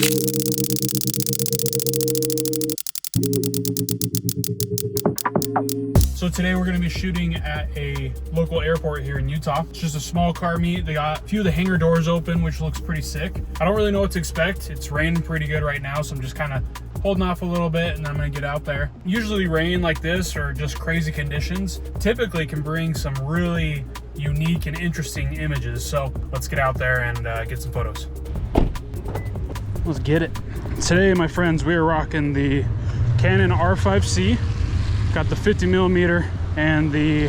So today we're going to be shooting at a local airport here in Utah. It's just a small car meet. They got a few of the hangar doors open, which looks pretty sick. I don't really know what to expect. It's raining pretty good right now, so I'm just kind of holding off a little bit and then I'm going to get out there. Usually rain like this or just crazy conditions typically can bring some really unique and interesting images. So let's get out there and get some photos. Let's get it. Today, my friends, we are rocking the Canon R5C. Got the 50mm and the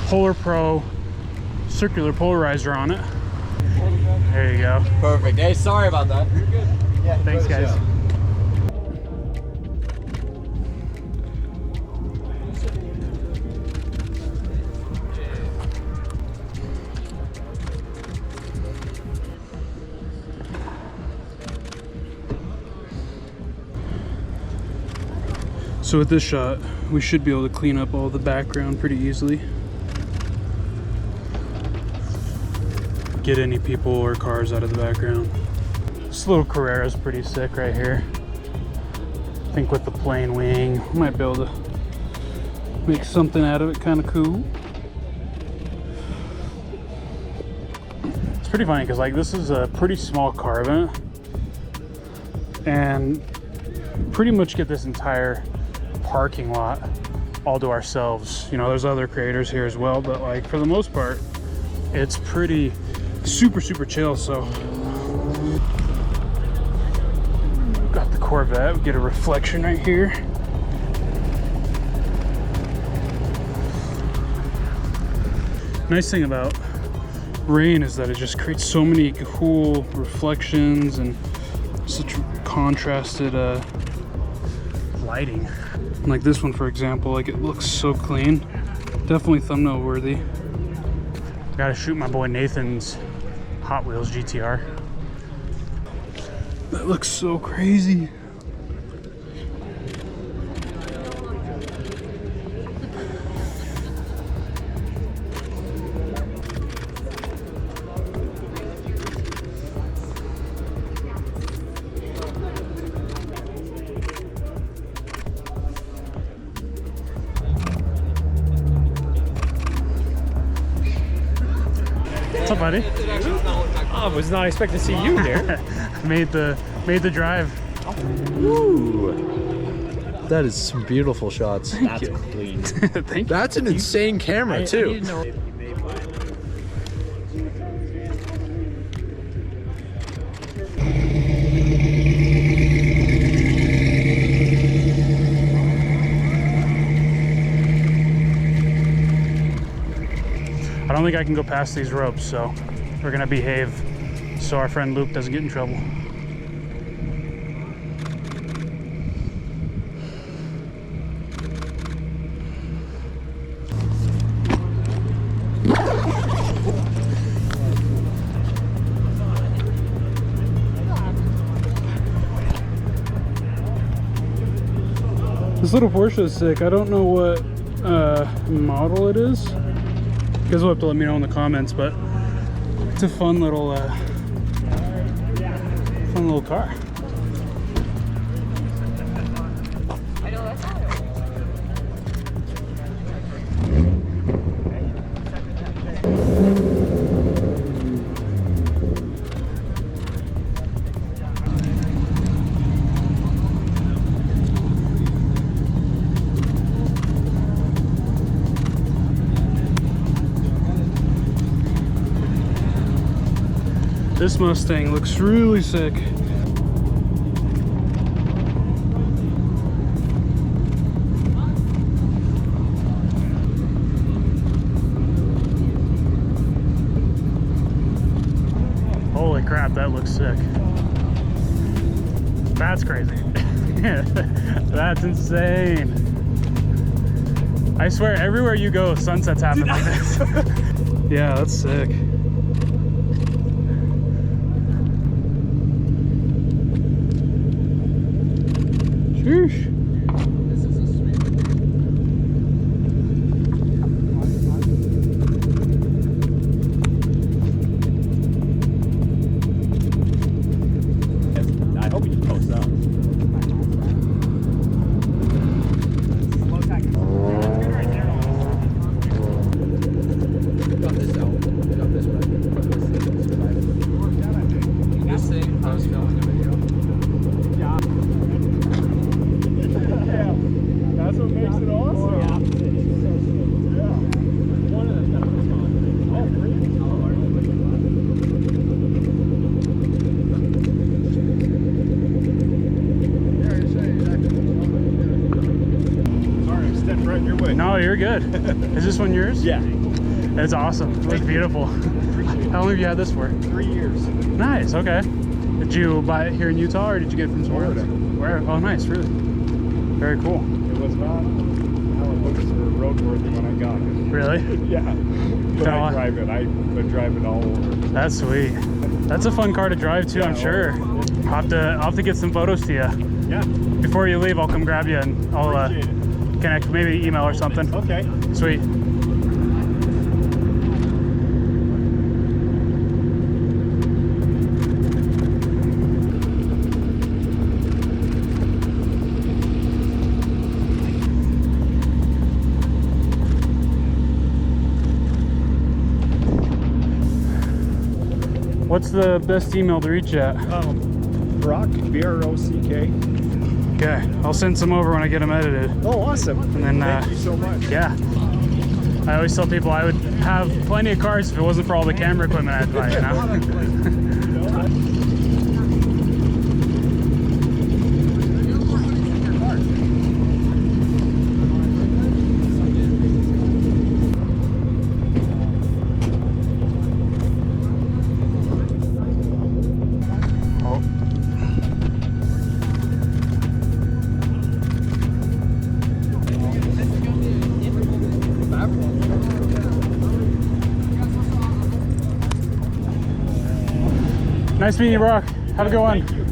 Polar Pro circular polarizer on it. There you go. Perfect. Hey, sorry about that. You're good. Yeah, thanks guys. So with this shot, we should be able to clean up all the background pretty easily. Get any people or cars out of the background. This little Carrera is pretty sick right here. I think with the plane wing, we might be able to make something out of it kind of cool. It's pretty funny because like this is a pretty small car event and pretty much get this entire parking lot all to ourselves. You know, there's other creators here as well, but like for the most part it's pretty super chill. So got the Corvette, we get a reflection right here. Nice thing about rain is that it just creates so many cool reflections and such contrasted lighting. Like this one, for example, like it looks so clean. Definitely thumbnail worthy. Gotta shoot my boy Nathan's Hot Wheels GTR. That looks so crazy. What's up, buddy? I was not expecting to see you here. made the drive. Ooh. That is some beautiful shots. That's clean. Thank you. That's an insane camera, too. I don't think I can go past these ropes, so we're gonna behave so our friend Luke doesn't get in trouble. This little Porsche is sick. I don't know what model it is. You guys will have to let me know in the comments, but it's a fun little car. This Mustang looks really sick. Holy crap, that looks sick. That's crazy. That's insane. I swear, everywhere you go, sunsets happen like this. Yeah, that's sick. Sheesh. This is a sweet. I hope you Oh, so. Got this out. Got this right. This thing, I was filming a video. That's what makes it awesome. Yeah. One of them's got a push on. Oh, great. Sorry, I stepped right in your way. No, you're good. Is this one yours? Yeah. It's awesome. It looks beautiful. How long have you had this for? 3 years. Nice, okay. Did you buy it here in Utah or did you get it from somewhere else? Where? Oh, nice, really. Very cool. It was not how it looks roadworthy when I got it. Really? Yeah. But No, I drive it. I would drive it all over. That's sweet. That's a fun car to drive too, Yeah, I'm sure. I'll have to get some photos to you. Yeah. Before you leave, I'll come grab you and I'll Appreciate it. connect, maybe email or something. Okay. Sweet. What's the best email to reach you at? Brock, B-R-O-C-K. Okay, I'll send some over when I get them edited. Oh, awesome. And then, Thank you so much. Yeah. I always tell people I would have plenty of cars if it wasn't for all the camera equipment I had to buy, you know? Nice meeting you, Brock. Have a good one.